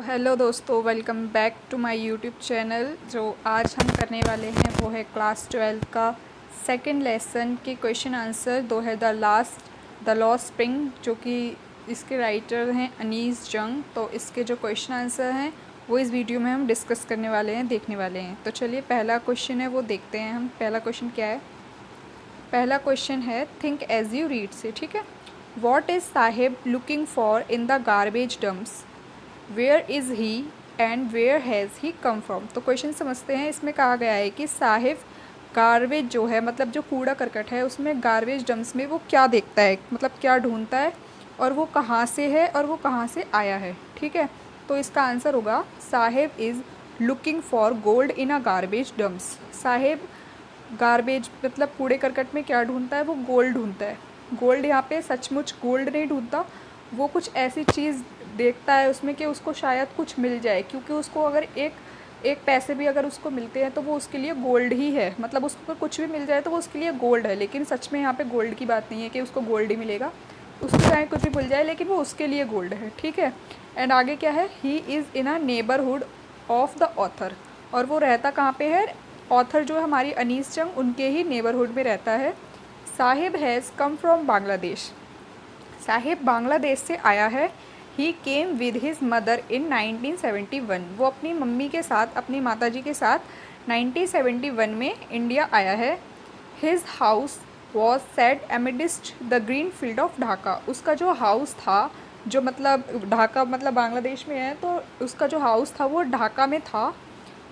Hello दोस्तों, welcome back to my YouTube channel. जो आज हम करने वाले हैं वो है क्लास 12 का सेकंड लेसन के क्वेश्चन आंसर दो है द लॉस्ट स्प्रिंग, जो कि इसके राइटर हैं अनीस जंग। तो इसके जो क्वेश्चन आंसर हैं वो इस वीडियो में हम डिस्कस करने वाले हैं, देखने वाले हैं। तो चलिए पहला क्वेश्चन है वो देखते हैं हम। पहला क्वेश्चन क्या है? पहला क्वेश्चन है थिंक एज यू रीड से, ठीक है। What is Sahib looking for in the garbage dumps? Where is he and where has he come from? तो क्वेश्चन समझते हैं। इसमें कहा गया है कि साहिब गार्बेज जो है, मतलब जो कूड़ा करकट है, उसमें गार्बेज डम्प्स में वो क्या देखता है, मतलब क्या ढूंढता है, और वो कहाँ से है और वो कहाँ से आया है, ठीक है। तो इसका आंसर होगा Sahib is looking for gold in a garbage dumps. Sahib garbage मतलब कूड़े करकट में क्या ढूंढता है? वो गोल्ड ढूंढता है। गोल्ड यहाँ पे सचमुच गोल्ड नहीं ढूंढता, वो कुछ ऐसी चीज़ देखता है उसमें कि उसको शायद कुछ मिल जाए, क्योंकि उसको अगर एक एक पैसे भी अगर उसको मिलते हैं तो वो उसके लिए गोल्ड ही है। मतलब उसको अगर कुछ भी मिल जाए तो वो उसके लिए गोल्ड है। लेकिन सच में यहाँ पे गोल्ड की बात नहीं है कि उसको गोल्ड ही मिलेगा, उसको चाहे कुछ भी मिल जाए लेकिन वो उसके लिए गोल्ड है, ठीक है। एंड आगे क्या है? He is in a neighbourhood of the author. और वो रहता कहाँ पे है? ऑथर जो है हमारी अनीस जंग, उनके ही नेबरहुड में रहता है। Sahib has come from Bangladesh. Sahib Bangladesh से आया है। He came with his mother in 1971। वो अपनी मम्मी के साथ, अपनी माताजी के साथ 1971 में इंडिया आया है। His house was set amidst the green field of Dhaka. उसका जो हाउस था, जो मतलब ढाका मतलब बांग्लादेश में है, तो उसका जो हाउस था वो ढाका में था,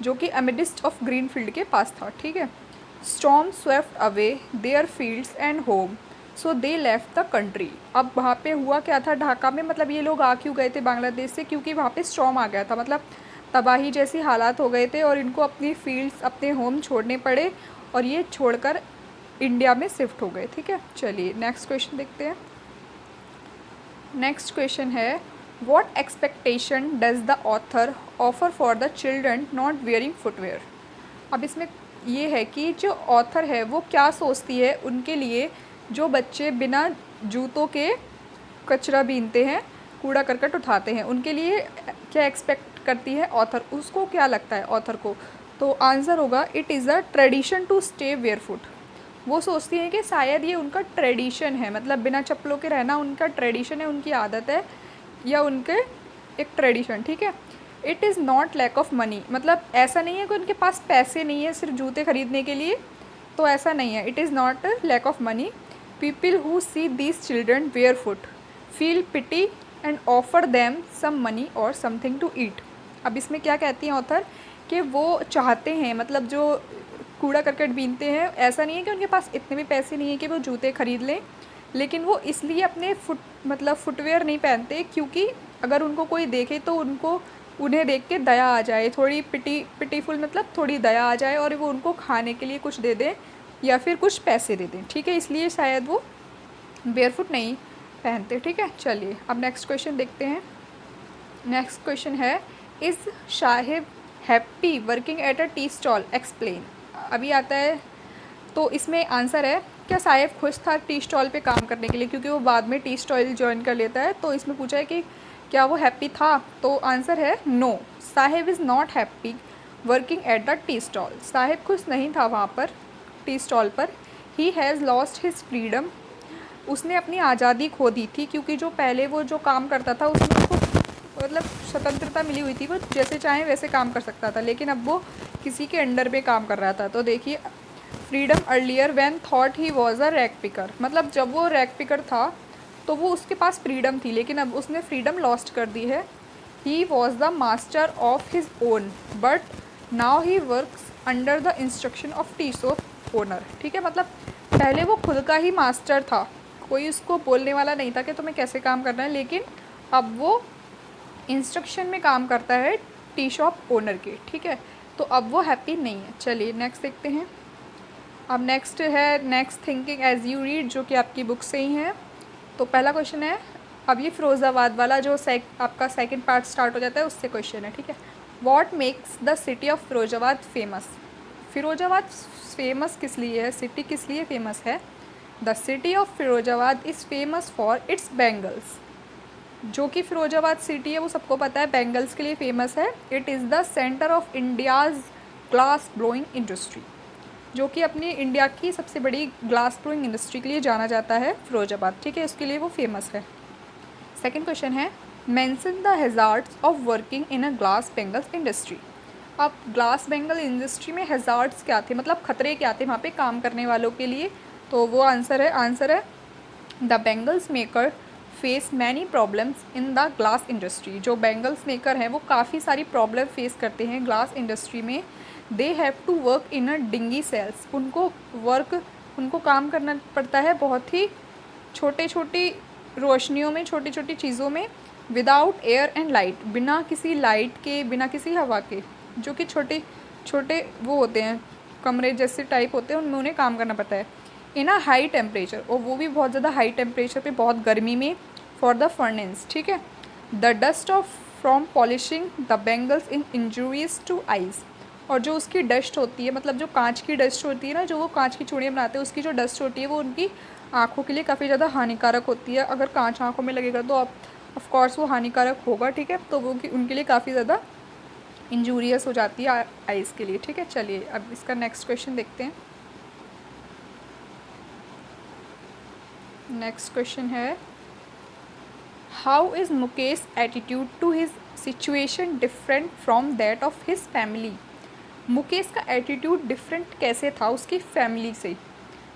जो कि एमिडिस्ट ऑफ ग्रीन फील्ड के पास था, ठीक है। Storm Swift away there fields and home, so they left the country. अब वहाँ पे हुआ क्या था ढाका में? मतलब ये लोग आ क्यों गए थे बांग्लादेश से? क्योंकि वहाँ पे स्टॉर्म आ गया था, मतलब तबाही जैसी हालात हो गए थे और इनको अपनी फील्ड्स, अपने होम छोड़ने पड़े और ये छोड़कर इंडिया में शिफ्ट हो गए, ठीक है। चलिए नेक्स्ट क्वेश्चन देखते हैं। नेक्स्ट क्वेश्चन है what expectation does the author offer for the children not wearing footwear? अब इसमें ये है कि जो ऑथर है वो क्या सोचती है उनके लिए जो बच्चे बिना जूतों के कचरा बीनते हैं, कूड़ा करकट उठाते हैं, उनके लिए क्या एक्सपेक्ट करती है ऑथर? उसको क्या लगता है ऑथर को? तो आंसर होगा it is a tradition to stay barefoot. वो सोचती हैं कि शायद ये उनका ट्रेडिशन है, मतलब बिना चप्पलों के रहना उनका ट्रेडिशन है, उनकी आदत है, या उनके एक ट्रेडिशन, ठीक है। It is not lack of money, मतलब ऐसा नहीं है कि उनके पास पैसे नहीं है सिर्फ जूते खरीदने के लिए, तो ऐसा नहीं है। It is not lack of money. People who see these children barefoot feel pity and offer them some money और समथिंग टू ईट। अब इसमें क्या कहती हैं ऑथर कि वो चाहते हैं, मतलब जो कूड़ा करकट बीनते हैं, ऐसा नहीं है कि उनके पास इतने भी पैसे नहीं है कि वो जूते खरीद लें, लेकिन वो इसलिए अपने फुटवेयर नहीं पहनते क्योंकि अगर उनको कोई देखे तो उन्हें देख के दया आ जाए, थोड़ी पिटीफुल, मतलब थोड़ी दया आ जाए और वो उनको खाने के लिए कुछ दे दें या फिर कुछ पैसे दे दें, ठीक है। इसलिए शायद वो बेयरफुट नहीं पहनते, ठीक है। चलिए अब नेक्स्ट क्वेश्चन देखते हैं। नेक्स्ट क्वेश्चन है is Sahib happy working at a tea stall? Explain. अभी आता है, तो इसमें आंसर है क्या साहिब खुश था टी स्टॉल पे काम करने के लिए, क्योंकि वो बाद में टी स्टॉल ज्वाइन कर लेता है। तो इसमें पूछा है कि क्या वो हैप्पी था, तो आंसर है no, Sahib is not happy working at the tea stall. Sahib खुश नहीं था वहाँ पर टी स्टॉल पर। He has lost his freedom, उसने अपनी आज़ादी खो दी थी, क्योंकि जो पहले वो जो काम करता था उसमें उसको मतलब स्वतंत्रता मिली हुई थी, वो जैसे चाहे वैसे काम कर सकता था, लेकिन अब वो किसी के अंडर में काम कर रहा था। तो देखिए freedom earlier when thought he was a rack picker, मतलब जब वो रैक पिकर था तो वो उसके पास फ्रीडम थी, लेकिन अब उसने फ्रीडम लॉस्ट कर दी है। He was the master of his own but now he works under the instruction of tea shop owner, ठीक है। मतलब पहले वो खुद का ही मास्टर था, कोई उसको बोलने वाला नहीं था कि तुम्हें कैसे काम करना है, लेकिन अब वो इंस्ट्रक्शन में काम करता है टी शॉप ओनर के, ठीक है। तो अब वो हैप्पी नहीं है। चलिए नेक्स्ट देखते हैं। अब नेक्स्ट है next thinking as you read, जो कि आपकी बुक से ही है। तो पहला क्वेश्चन है, अब ये फ़िरोज़ाबाद वाला जो आपका सेकंड पार्ट स्टार्ट हो जाता है उससे क्वेश्चन है, ठीक है। What makes the city of Firozabad famous? Firozabad famous किस लिए है, सिटी किस लिए फेमस है? The city of Firozabad is famous for its bangles. जो कि फिरोजाबाद सिटी है वो सबको पता है, बैंगल्स के लिए फेमस है। It is the centre of India's glass blowing industry, जो कि अपनी इंडिया की सबसे बड़ी ग्लास ब्लोइंग इंडस्ट्री के लिए जाना जाता है फिरोजाबाद, ठीक है, उसके लिए वो फेमस है। सेकेंड क्वेश्चन है, mention the hazards of working in a glass bangles industry. अब ग्लास बेंगल इंडस्ट्री में हैज़ार्ड्स क्या थे, मतलब खतरे क्या थे वहाँ पे काम करने वालों के लिए, तो वो आंसर है the bangles maker face many problems in the glass industry. जो बेंगल्स मेकर हैं वो काफ़ी सारी प्रॉब्लम फेस करते हैं ग्लास इंडस्ट्री में। They have to work in a dingy cells, उनको काम करना पड़ता है बहुत ही छोटे छोटी रोशनियों में, छोटी छोटी चीज़ों में, विदाउट एयर एंड लाइट, बिना किसी लाइट के, बिना किसी हवा के, जो कि छोटे छोटे वो होते हैं, कमरे जैसे टाइप होते हैं, उनमें उन्हें काम करना पड़ता है। इन अ हाई टेम्परेचर, और वो भी बहुत ज़्यादा हाई टेम्परेचर पे, बहुत गर्मी में, फॉर द फर्नेंस, ठीक है। The dust of from polishing the bangles in injuries to eyes, और जो उसकी डस्ट होती है, मतलब जो कांच की डस्ट होती है ना, जो वो कांच की चूड़ियाँ बनाते हैं, उसकी जो डस्ट होती है वो उनकी आँखों के लिए काफ़ी ज़्यादा हानिकारक होती है। अगर कांच आँखों में लगेगा तो ऑफकोर्स वो हानिकारक होगा, ठीक है, तो वो उनके लिए काफ़ी ज़्यादा इंजूरियस हो जाती है आइज़ के लिए, ठीक है। चलिए अब इसका नेक्स्ट क्वेश्चन देखते हैं। नेक्स्ट क्वेश्चन है, how is Mukesh attitude to his situation different from that of his family. Mukesh का एटीट्यूड डिफरेंट कैसे था उसकी फैमिली से,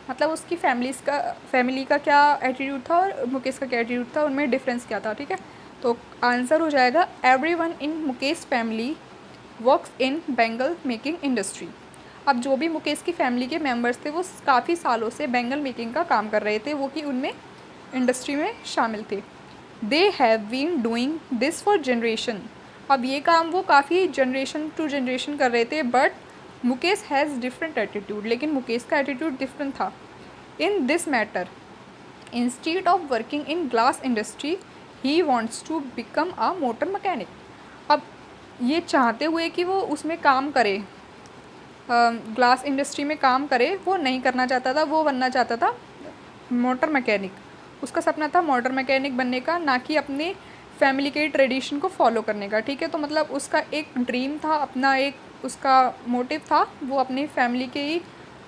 मतलब उसकी फैमिली का क्या एटीट्यूड था और मुकेश का क्या एटीट्यूड था, उनमें डिफरेंस क्या था, ठीक है। तो आंसर हो जाएगा, everyone in Mukesh family works in Bengal making industry. अब जो भी मुकेश की फैमिली के मेंबर्स थे वो काफ़ी सालों से बेंगल मेकिंग का काम कर रहे थे, वो कि उनमें इंडस्ट्री में शामिल थे। They have been doing this for generation, अब ये काम वो काफ़ी जनरेशन टू जनरेशन कर रहे थे, but Mukesh has different attitude, लेकिन मुकेश का एटीट्यूड डिफरेंट था। In this matter, instead of working in glass industry he wants to become a motor mechanic. अब ये चाहते हुए कि वो उसमें काम करे, ग्लास इंडस्ट्री में काम करे, वो नहीं करना चाहता था, वो बनना चाहता था मोटर मैकेनिक। उसका सपना था मोटर मैकेनिक बनने का, ना कि अपने फैमिली के ट्रेडिशन को फॉलो करने का, ठीक है। तो मतलब उसका एक ड्रीम था, अपना एक उसका मोटिव था, वो अपनी फैमिली के ही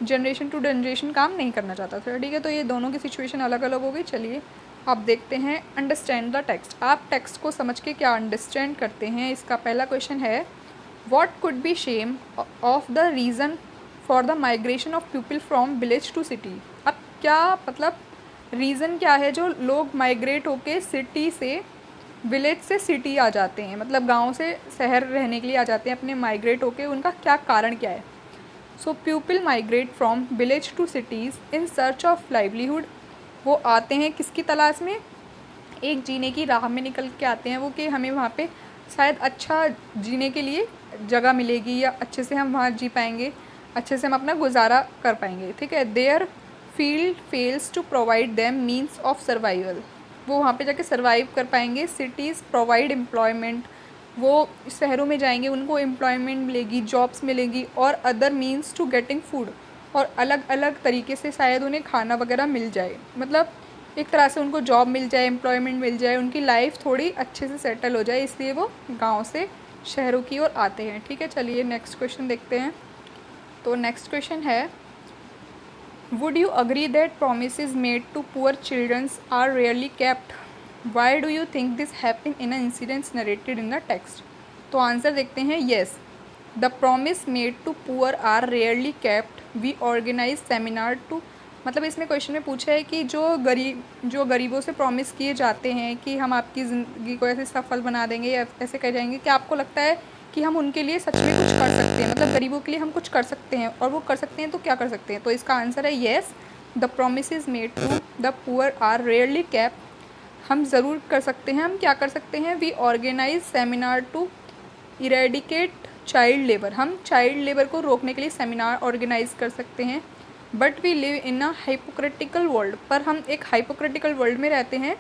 जनरेशन टू जनरेशन काम नहीं करना चाहता था, ठीक है। तो ये दोनों की सिचुएशन अलग अलग हो गई। चलिए आप देखते हैं, अंडरस्टैंड द टेक्स्ट। आप टेक्स्ट को समझ के क्या अंडरस्टैंड करते हैं। इसका पहला क्वेश्चन है, what could be some of the reason for the migration of people from village to city. अब क्या मतलब रीज़न क्या है जो लोग माइग्रेट होके सिटी से, विलेज से सिटी आ जाते हैं, मतलब गांव से शहर रहने के लिए आ जाते हैं अपने माइग्रेट होके, उनका क्या कारण क्या है। So people migrate from village to cities in search of livelihood, वो आते हैं किसकी तलाश में, एक जीने की राह में निकल के आते हैं वो, कि हमें वहाँ पे शायद अच्छा जीने के लिए जगह मिलेगी, या अच्छे से हम वहाँ जी पाएंगे, अच्छे से हम अपना गुजारा कर पाएंगे, ठीक है। Their field fails to provide them means of survival, वो वहाँ पे जाके सर्वाइव कर पाएंगे। सिटीज़ प्रोवाइड एम्प्लॉयमेंट, वो शहरों में जाएंगे, उनको एम्प्लॉयमेंट मिलेगी, जॉब्स मिलेंगी, और other means to getting food, और अलग अलग तरीके से शायद उन्हें खाना वगैरह मिल जाए, मतलब एक तरह से उनको जॉब मिल जाए, एम्प्लॉयमेंट मिल जाए, उनकी लाइफ थोड़ी अच्छे से सेटल हो जाए, इसलिए वो गांव से शहरों की ओर आते हैं, ठीक है। चलिए नेक्स्ट क्वेश्चन देखते हैं। तो नेक्स्ट क्वेश्चन है, would you agree that promises made to poor childrens are rarely kept. Why do you think this happen in a incidents narrated in the text. तो आंसर देखते हैं, yes, the promise made to poor are rarely kept, we organise seminar to, मतलब इसमें question में पूछा है कि जो गरीबों से प्रॉमिस किए जाते हैं कि हम आपकी ज़िंदगी को ऐसे सफल बना देंगे या ऐसे कह जाएंगे, कि आपको लगता है कि हम उनके लिए सच में कुछ कर सकते हैं, मतलब गरीबों के लिए हम कुछ कर सकते हैं, और वो कर सकते हैं तो क्या कर सकते हैं। तो इसका आंसर है yes, the promises made to the poor are rarely kept, हम ज़रूर कर सकते हैं। हम क्या कर सकते हैं, we organise seminar to eradicate child labour, हम चाइल्ड लेबर को रोकने के लिए सेमिनार ऑर्गेनाइज कर सकते हैं। But we live in a hypocritical world, पर हम एक हाइपोक्रेटिकल वर्ल्ड में रहते हैं,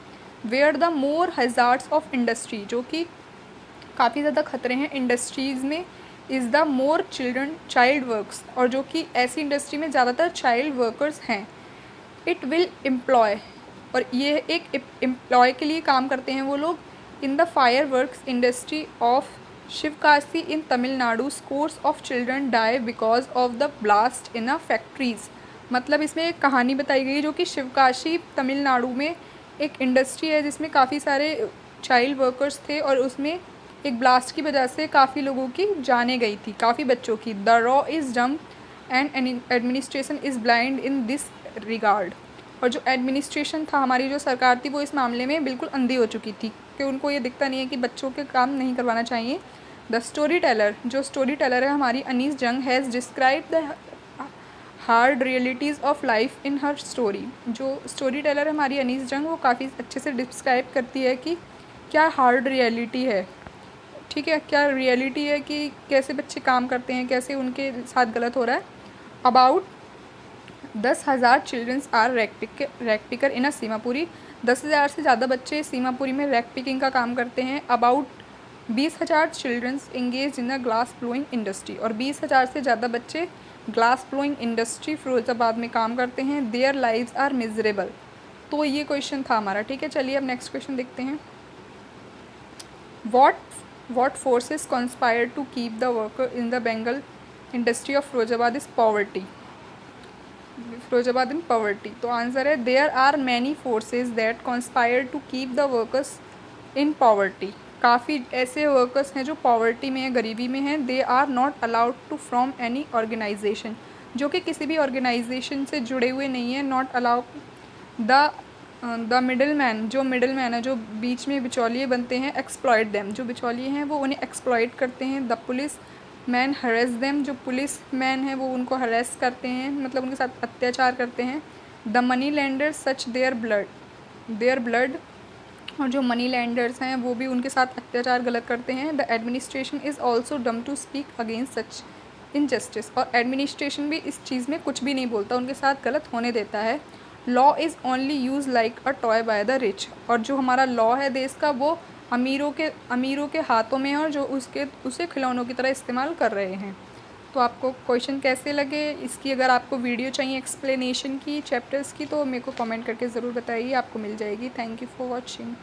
where the more hazards of industry, जो कि काफ़ी ज़्यादा खतरे हैं इंडस्ट्रीज़ में, is the more child works, और जो कि ऐसी इंडस्ट्री में ज़्यादातर चाइल्ड वर्कर्स हैं। इट विल एम्प्लॉय, और ये एक एम्प्लॉय के लिए काम करते हैं वो लोग, In the fireworks industry of Shivkasi in Tamil Nadu, scores of children die because of the blast in a factories. मतलब इसमें एक कहानी बताई गई जो कि शिवकाशी तमिलनाडु में एक इंडस्ट्री है जिसमें काफ़ी सारे चाइल्ड वर्कर्स थे और उसमें एक ब्लास्ट की वजह से काफ़ी लोगों की जाने गई थी, काफ़ी बच्चों की. द रॉ इज़ डम and administration is blind in this regard. और जो एडमिनिस्ट्रेशन था, हमारी जो सरकार थी, वो इस मामले में बिल्कुल अंधी हो चुकी थी कि उनको ये दिखता नहीं है कि बच्चों के काम नहीं करवाना चाहिए. द स्टोरी टेलर, जो स्टोरी टेलर है हमारी अनीस जंग, has describe the hard realities of life in her story. जो स्टोरी टेलर है हमारी अनीस जंग, वो काफ़ी अच्छे से डिस्क्राइब करती है कि क्या हार्ड रियलिटी है, ठीक है, क्या रियलिटी है कि कैसे बच्चे काम करते हैं, कैसे उनके साथ गलत हो रहा है. About 10,000 childrens are rag picker in a Seemapuri. 10,000 से ज़्यादा बच्चे सीमापुरी में रैक पिकिंग का काम करते हैं. About 20,000 childrens engage in the glass blowing industry. और 20,000 से ज़्यादा बच्चे ग्लास ब्लोइंग इंडस्ट्री फिरोज़ाबाद में काम करते हैं. Their lives are miserable. तो ये क्वेश्चन था हमारा, ठीक है. चलिए अब नेक्स्ट क्वेश्चन देखते हैं. What forces conspire to keep the worker in the Bengal industry of Firozabad is poverty. Firozabad in poverty. तो आंसर है there are many forces that conspire to keep the workers in poverty. काफ़ी ऐसे workers हैं जो poverty में हैं, गरीबी में हैं. They are not allowed to from any organisation, जो कि किसी भी ऑर्गेनाइजेशन से जुड़े हुए नहीं हैं. Not allowed the middle man, जो मिडल मैन है, जो बीच में बिचौलिए बनते हैं, एक्सप्लॉयट देम, जो बिचौलिए हैं वो उन्हें एक्सप्लॉयट करते हैं. द पुलिस मैन हरेस देम, जो पुलिस मैन है वो उनको हरेस करते हैं, मतलब उनके साथ अत्याचार करते हैं. The money lender such their blood, और जो मनी लैंडर्स हैं वो भी उनके साथ अत्याचार गलत करते हैं. The administration is also dumb to speak against such injustice. और एडमिनिस्ट्रेशन भी इस चीज़ में कुछ भी नहीं बोलता, उनके साथ गलत होने देता है. Law is only use like a toy by the rich. और जो हमारा लॉ है देश का, वो अमीरों के हाथों में है और जो उसे खिलौनों की तरह इस्तेमाल कर रहे हैं. तो आपको क्वेश्चन कैसे लगे, इसकी अगर आपको वीडियो चाहिए एक्सप्लेनेशन की चैप्टर्स की, तो मेरे को कमेंट करके ज़रूर बताइए, आपको मिल जाएगी. Thank you for watching.